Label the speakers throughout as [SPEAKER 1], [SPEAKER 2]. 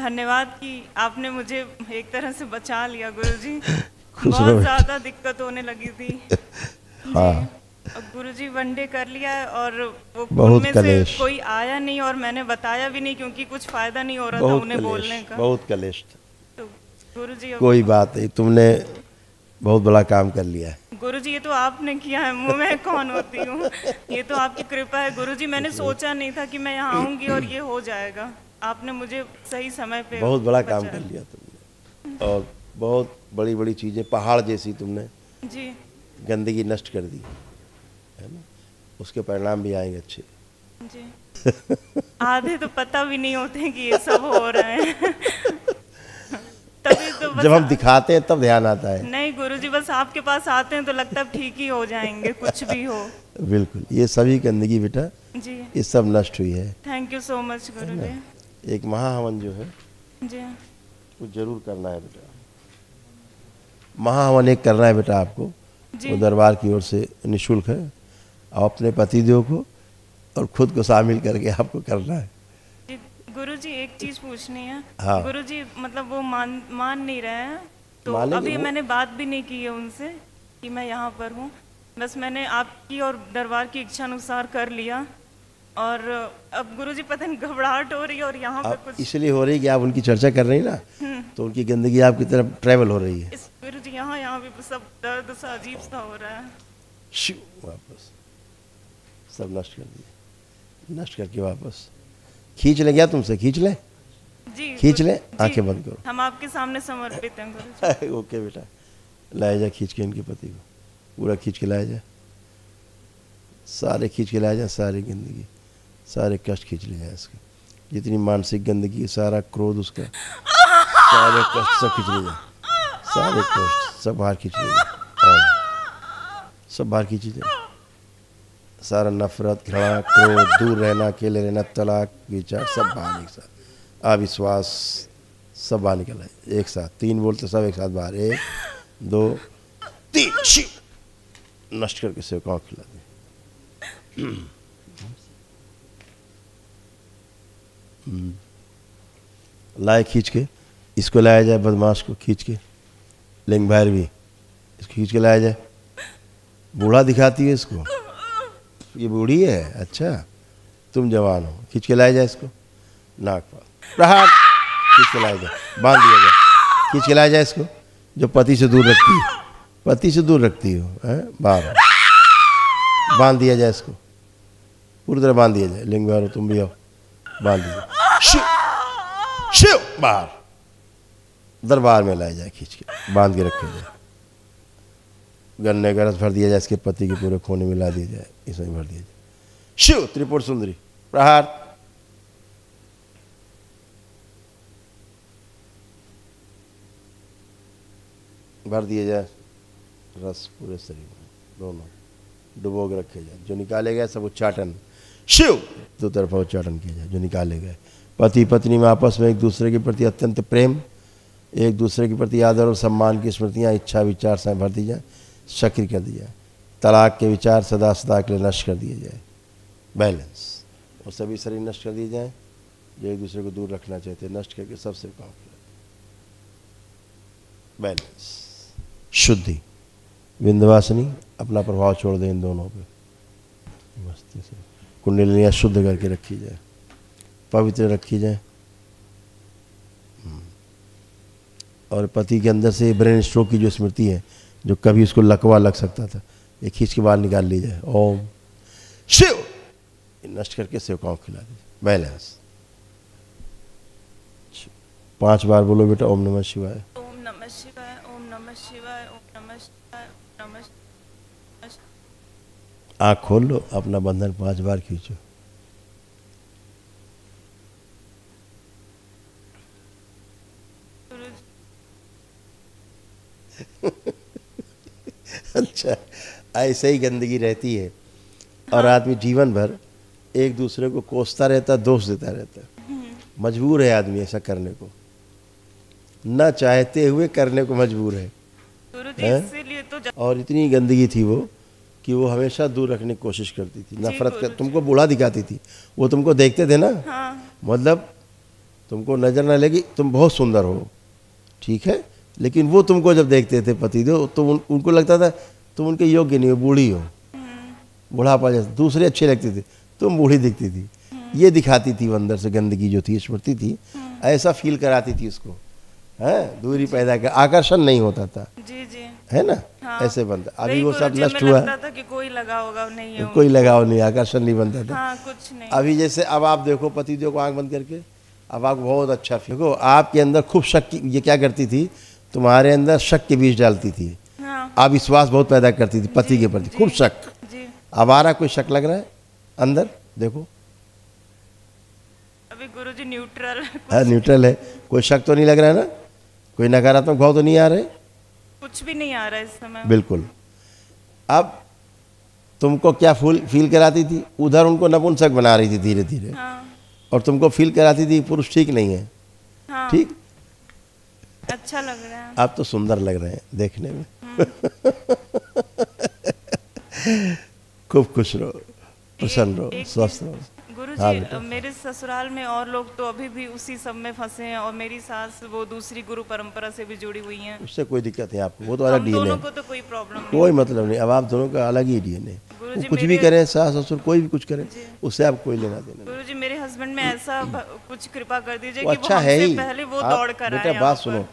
[SPEAKER 1] धन्यवाद कि आपने मुझे एक तरह से बचा लिया गुरुजी।
[SPEAKER 2] खुश
[SPEAKER 1] बहुत
[SPEAKER 2] रहो।
[SPEAKER 1] ज़्यादा दिक्कत होने लगी थी।
[SPEAKER 2] हाँ।
[SPEAKER 1] जी, अब गुरुजी वनडे कर लिया है और वो
[SPEAKER 2] बहुत
[SPEAKER 1] उनमें से
[SPEAKER 2] कलेश।
[SPEAKER 1] कोई आया नहीं और मैंने बताया भी नहीं क्योंकि कुछ फ़ायदा नहीं हो रहा था
[SPEAKER 2] बहुत
[SPEAKER 1] उन्हें
[SPEAKER 2] कलेश,
[SPEAKER 1] बोलने का।
[SPEAKER 2] बहुत कलेश था।
[SPEAKER 1] तो गुरुजी अब
[SPEAKER 2] कोई बात नहीं, तुमने बहुत बड़ा काम कर लिया है।
[SPEAKER 1] गुरुजी ये तो आपने किया है, मैं कौन होती हूँ। ये तो आपकी कृपा है गुरुजी। मैंने सोचा नहीं था कि मैं यहाँ आऊँगी और ये हो जाएगा। आपने मुझे सही समय पे
[SPEAKER 2] बहुत बड़ा काम
[SPEAKER 1] बचाया।
[SPEAKER 2] कर लिया तुमने, और बहुत बड़ी बड़ी चीज़ें पहाड़ जैसी तुमने
[SPEAKER 1] जी
[SPEAKER 2] गंदगी नष्ट कर दी है ना, उसके परिणाम भी आएंगे अच्छे।
[SPEAKER 1] जी। आधे तो पता भी नहीं होते हैं कि ये सब हो रहा है। तभी तो बस
[SPEAKER 2] जब हम दिखाते हैं तब ध्यान आता है।
[SPEAKER 1] नहीं गुरुजी, बस आपके पास आते हैं तो लगता है ठीक ही हो जाएंगे कुछ भी हो।
[SPEAKER 2] बिल्कुल, ये सभी गंदगी बेटा
[SPEAKER 1] जी
[SPEAKER 2] ये सब नष्ट हुई है।
[SPEAKER 1] थैंक यू सो मच गुरुजी।
[SPEAKER 2] एक महाहवन जो है
[SPEAKER 1] जी
[SPEAKER 2] वो जरूर करना है बेटा। महाहवन एक करना है बेटा आपको,
[SPEAKER 1] जी
[SPEAKER 2] वो दरबार की ओर से निःशुल्क है। आप अपने पतिदेव को और खुद को शामिल करके आपको करना है।
[SPEAKER 1] जी। गुरुजी एक चीज पूछनी है।
[SPEAKER 2] हाँ।
[SPEAKER 1] गुरुजी मतलब वो मान नहीं रहे हैं, तो
[SPEAKER 2] मानेंगे
[SPEAKER 1] अभी
[SPEAKER 2] वो।
[SPEAKER 1] मैंने बात भी नहीं की है उनसे कि मैं यहाँ पर हूँ। बस मैंने आपकी और दरबार की इच्छा अनुसार कर लिया। और अब गुरुजी पता नहीं घबराहट हो रही है और यहाँ पे
[SPEAKER 2] आप
[SPEAKER 1] कुछ
[SPEAKER 2] इसलिए हो रही है कि आप उनकी चर्चा कर रही ना, तो उनकी गंदगी आपकी तरफ ट्रैवल हो रही है।
[SPEAKER 1] इस गुरुजी यहाँ भी सब दर्द सा अजीब सा हो रहा है।
[SPEAKER 2] शिव वापस सब नष्ट कर दिए, नष्ट करके वापस खींच ले। गया तुमसे खींच ले,
[SPEAKER 1] जी
[SPEAKER 2] खींच ले,
[SPEAKER 1] जी,
[SPEAKER 2] आंखें बंद करो।
[SPEAKER 1] हम आपके सामने समर्पित हैं गुरुजी।
[SPEAKER 2] ओके बेटा, लाया जा खींच के इनके पति को, पूरा खींच के लाया जा, सारे खींच के लाया जा, सारी गंदगी सारे कष्ट खींच ले जाए इसके, जितनी मानसिक गंदगी, सारा क्रोध उसका, सारे कष्ट सब खींच ले जाए, सारे कष्ट सब बाहर खींच ले जाए, और सब बाहर खींच ले जाए, सारा नफरत, घृणा, क्रोध, दूर रहना, अकेले रहना, तलाक विचार सब बाहर एक साथ, अविश्वास सब बाहर निकल आए एक साथ। 3 बोलते सब एक साथ बाहर, 1 2 3 शिव नष्ट करके सेवकाओं खिला दे। लाए खींच के, इसको लाया जाए, बदमाश को खींच के, लिंग भैरवी इसको खींच के लाया जाए। बूढ़ा दिखाती है इसको, ये बूढ़ी है, अच्छा तुम जवान हो, खींच के लाया जाए इसको, नाक पर प्रहार, खींच के लाया जाए, बांध दिया जाए, खींच के लाया जाए इसको, जो पति से दूर रखती है, पति से दूर रखती हो, है बाहर बांध दिया जाए इसको, पूरी तरह बांध दिया जाए। लिंग भैरव तुम भी आओ, बांध दिया, शिव शिव बाहर दरबार में लाया जाए, खींच के बांध के रखे जाए। गन्ने का रस भर दिया जाए, इसके पति के पूरे खोने में ला दिया जाए, इसमें भर दिया जाए। शिव त्रिपुर सुंदरी प्रहार, भर दिया जाए रस पूरे शरीर में, दोनों डुबो के रखे जाए। जो निकाले गए सब उच्चाटन, शिव 2 तरफा उच्चाटन किया जाए। जो निकाले गए पति पत्नी में आपस में एक दूसरे के प्रति अत्यंत प्रेम, एक दूसरे के प्रति आदर और सम्मान की स्मृतियाँ, इच्छा विचार से भर दी जाए, सक्रिय कर दिया जाए। तलाक के विचार सदा सदा के लिए नष्ट कर दिए जाए। बैलेंस, और सभी शरीर नष्ट कर दिए जाए जो एक दूसरे को दूर रखना चाहते हैं, नष्ट करके सबसे काम किया। बैलेंस, शुद्धि, विंध्यवासिनी अपना प्रभाव छोड़ दें इन दोनों पे, मस्ती से कुंडलिनियाँ शुद्ध करके रखी जाए, पवित्र रखी जाए। और पति के अंदर से ब्रेन स्ट्रोक की जो स्मृति है, जो कभी उसको लकवा लग सकता था, ये खींच के बाहर निकाल ली जाए। ओम शिव नष्ट करके सेवकाओं को खिला दीजिए। बैलेंस 5 बार बोलो बेटा, ओम नमः शिवाय,
[SPEAKER 1] ओम नमः शिवाय, ओम नमः शिवाय, ओम नमः शिवाय, ओम नमः शिवाय।
[SPEAKER 2] आँख खोल लो, अपना बंधन 5 बार खींचो। अच्छा, ऐसे ही गंदगी रहती है और आदमी जीवन भर एक दूसरे को कोसता रहता, दोष देता रहता। मजबूर है आदमी ऐसा करने को, न चाहते हुए करने को मजबूर है।
[SPEAKER 1] इसीलिए तो
[SPEAKER 2] और इतनी गंदगी थी वो कि वो हमेशा दूर रखने की कोशिश करती थी, नफरत कर, तुमको बूढ़ा दिखाती थी, वो तुमको देखते थे ना,
[SPEAKER 1] हाँ।
[SPEAKER 2] मतलब तुमको नजर ना लगी तुम बहुत सुंदर हो, ठीक है, लेकिन वो तुमको जब देखते थे पतिदेव तो उनको लगता था तुम उनके योग्य नहीं हो, बूढ़ी हो, बुढ़ापा जैसे। दूसरे अच्छे लगते थे, तुम बूढ़ी दिखती थी। ये दिखाती थी वो अंदर से गंदगी जो थी, स्मृति थी, ऐसा फील कराती थी उसको, है, दूरी पैदा कर, आकर्षण नहीं होता था,
[SPEAKER 1] जी जी,
[SPEAKER 2] है ना।
[SPEAKER 1] हाँ।
[SPEAKER 2] ऐसे बनता। अभी
[SPEAKER 1] वही
[SPEAKER 2] वो सब
[SPEAKER 1] गुरुजी,
[SPEAKER 2] नष्ट
[SPEAKER 1] हमें
[SPEAKER 2] हुआ,
[SPEAKER 1] लगता था कि कोई लगा होगा, नहीं है
[SPEAKER 2] कोई लगाव नहीं, आकर्षण नहीं बनता था।
[SPEAKER 1] हाँ, कुछ नहीं।
[SPEAKER 2] अभी जैसे अब आप देखो पतिदेव को आंख बंद करके, अब आपको बहुत अच्छा फील। देखो आपके अंदर खूब शक की, ये क्या करती थी, तुम्हारे अंदर शक के बीज डालती थी,
[SPEAKER 1] हाँ,
[SPEAKER 2] आप विश्वास बहुत पैदा करती थी पति के प्रति, खूब शक।
[SPEAKER 1] जी,
[SPEAKER 2] अब आ रहा कोई शक लग रहा है अंदर, देखो
[SPEAKER 1] अभी गुरुजी न्यूट्रल,
[SPEAKER 2] है, न्यूट्रल है, कोई शक तो नहीं लग रहा है ना, कोई नकारात्मक भाव तो नहीं आ रहे,
[SPEAKER 1] कुछ भी नहीं आ रहा है इस समय।
[SPEAKER 2] बिल्कुल। अब तुमको क्या फील कराती थी, उधर उनको नपुंसक बना रही थी धीरे धीरे,
[SPEAKER 1] हाँ, और
[SPEAKER 2] और तुमको फील कराती थी पुरुष ठीक नहीं है,
[SPEAKER 1] हाँ,
[SPEAKER 2] ठीक।
[SPEAKER 1] अच्छा लग रहा है।
[SPEAKER 2] आप तो सुंदर लग रहे हैं देखने में। खूब खुश रहो, प्रसन्न रहो, स्वस्थ रहो।
[SPEAKER 1] गुरुजी,
[SPEAKER 2] हाँ बेटा।
[SPEAKER 1] मेरे ससुराल में और लोग तो अभी भी उसी सब में फंसे हैं, और मेरी सास वो दूसरी गुरु परंपरा से भी जुड़ी हुई हैं।
[SPEAKER 2] उससे कोई दिक्कत नहीं आपको, वो तो अलग
[SPEAKER 1] हम
[SPEAKER 2] डीएनए
[SPEAKER 1] दोनों
[SPEAKER 2] है,
[SPEAKER 1] को तो कोई प्रॉब्लम नहीं।
[SPEAKER 2] कोई मतलब नहीं। अब आप दोनों का अलग ही डीएनए है,
[SPEAKER 1] गुरुजी,
[SPEAKER 2] वो कुछ भी
[SPEAKER 1] मेरे-
[SPEAKER 2] करें, सास ससुर कोई भी कुछ करे,
[SPEAKER 1] जी।
[SPEAKER 2] उससे आप कोई लेना देना नहीं।
[SPEAKER 1] गुरुजी, मेरे हस्बैंड में ऐसा कुछ कृपा कर दीजिए
[SPEAKER 2] वो
[SPEAKER 1] कि
[SPEAKER 2] अच्छा
[SPEAKER 1] वो
[SPEAKER 2] है
[SPEAKER 1] हमसे
[SPEAKER 2] ही,
[SPEAKER 1] पहले वो
[SPEAKER 2] आप
[SPEAKER 1] दौड़ कर आए
[SPEAKER 2] बेटा
[SPEAKER 1] यहाँ
[SPEAKER 2] बात
[SPEAKER 1] पर।
[SPEAKER 2] सुनो,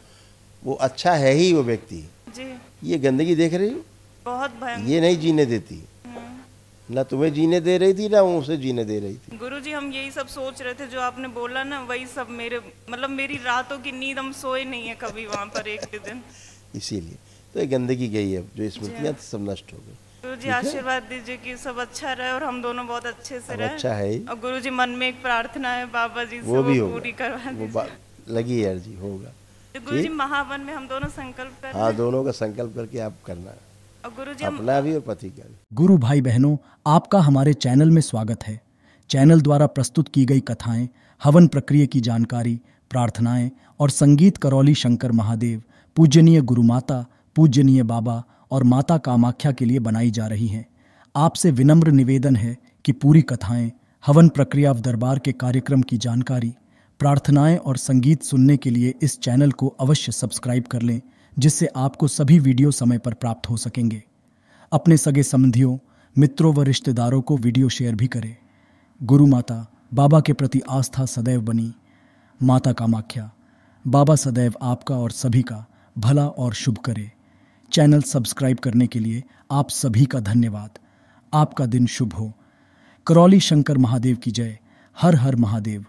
[SPEAKER 2] वो अच्छा है ही वो व्यक्ति।
[SPEAKER 1] जी,
[SPEAKER 2] ये गंदगी देख रही हो,
[SPEAKER 1] बहुत भयंकर।
[SPEAKER 2] ये नहीं जीने देती, ना तुम्हें जीने दे रही थी ना वो उसे जीने दे रही थी।
[SPEAKER 1] गुरुजी, हम यही सब सोच रहे थे जो आपने बोला ना, वही सब मेरे मतलब मेरी रातों की नींद, हम सोए नहीं है कभी वहाँ पर एक भी दिन।
[SPEAKER 2] इसीलिए तो ये गंदगी गई है, जो स्मृतियाँ थी सब नष्ट हो गई।
[SPEAKER 1] गुरुजी, आशीर्वाद दीजिए कि सब अच्छा रहे और हम दोनों बहुत अच्छे से
[SPEAKER 2] अब
[SPEAKER 1] रहे।
[SPEAKER 2] अच्छा है ही,
[SPEAKER 1] और गुरुजी, मन में एक प्रार्थना है बाबा जी से,
[SPEAKER 2] वो भी
[SPEAKER 1] वो
[SPEAKER 2] होगा,
[SPEAKER 1] पूरी करवा
[SPEAKER 2] वो
[SPEAKER 1] दीजिए।
[SPEAKER 2] बात लगी है जी, होगा।
[SPEAKER 1] तो गुरुजी, महावन में हम दोनों संकल्प कर रहे
[SPEAKER 2] हाँ,
[SPEAKER 1] हैं।
[SPEAKER 2] दोनों का संकल्प करके आप करना,
[SPEAKER 1] और गुरुजी, हम
[SPEAKER 2] अपना भी और पति का भी।
[SPEAKER 3] गुरु भाई बहनों, आपका हमारे चैनल में स्वागत है। चैनल द्वारा प्रस्तुत की गई कथाएं, हवन प्रक्रिया की जानकारी, प्रार्थनाएं और संगीत करौली शंकर महादेव, पूजनीय गुरु माता, पूजनीय बाबा और माता कामाख्या के लिए बनाई जा रही हैं। आपसे विनम्र निवेदन है कि पूरी कथाएं, हवन प्रक्रिया दरबार के कार्यक्रम की जानकारी, प्रार्थनाएं और संगीत सुनने के लिए इस चैनल को अवश्य सब्सक्राइब कर लें, जिससे आपको सभी वीडियो समय पर प्राप्त हो सकेंगे। अपने सगे संबंधियों, मित्रों व रिश्तेदारों को वीडियो शेयर भी करें। गुरु माता, बाबा के प्रति आस्था सदैव बनी। माता कामाख्या, बाबा सदैव आपका और सभी का भला और शुभ करे। चैनल सब्सक्राइब करने के लिए आप सभी का धन्यवाद। आपका दिन शुभ हो। करौली शंकर महादेव की जय। हर हर महादेव।